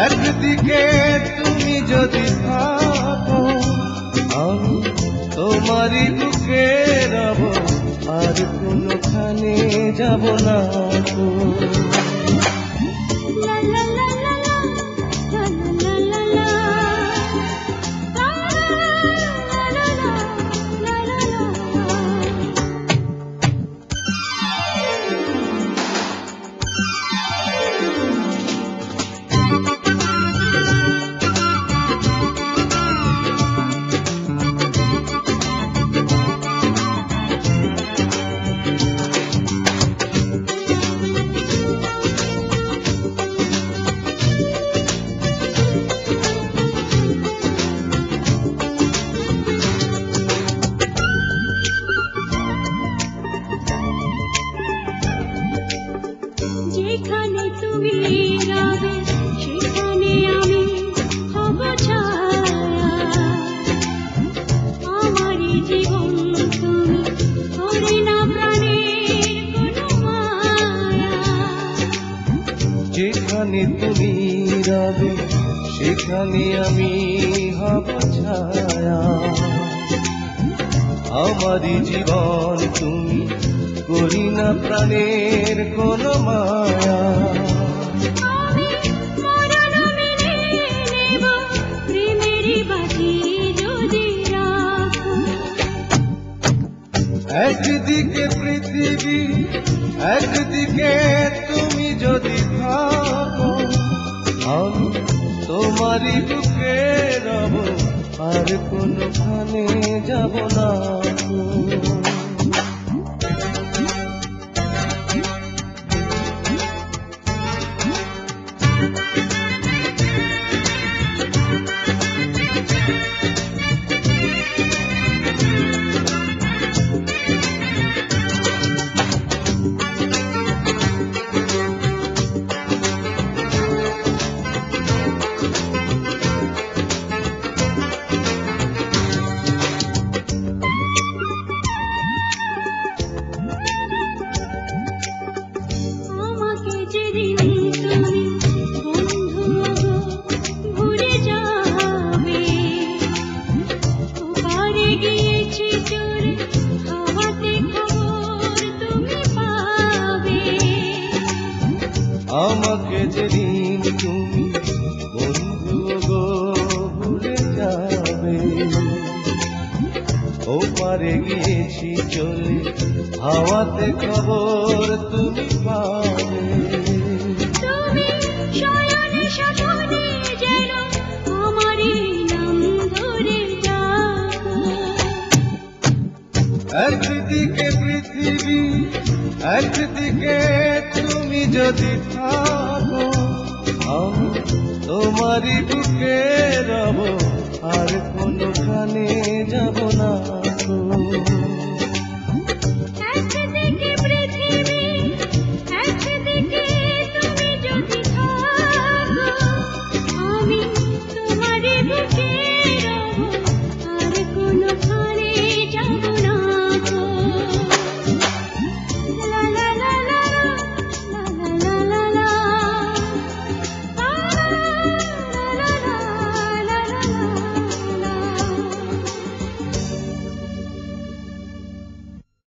একদিকে তুমি যদি থাকো আমি তোমারই বুকে রব, আর কোনোখানে যাব না তো। যেখানে তুমি যাবে সেখানে আমি হব ছায়া, আমারই জীবন তুমি করে না প্রাণের কোনো মায়া। যেখানে তুমি যাবে সেখানে আমি হব ছায়া, আমারই জীবন তুমি করি না প্রাণের কোনো মায়া। আমি মরণ মেনে নেব প্রেমেরই বাজি যদি রাখো। একদিকে পৃথিবী একদিকে তুমি যদি থাকো আমি তোমারই বুকে রব, আর কোনোখানে যাব না তো। আমাকে যেদিন তুমি বন্ধু গো ভুলে যাবে, ওপারে গিয়েছি চলে হাওয়াতে খবর তুমি পাবে। আমাকে যেদিন তুমি বন্ধু গো ভুলে যাবে, ওপারে গিয়েছি চলে হাওয়াতে খবর তুমি পাবে। তুমি শয়নে স্বপনে যেন আমারই নাম ধরে ডাকো। একদিকে পৃথিবী একদিকে তুমি যদি থাকো আমি তোমারই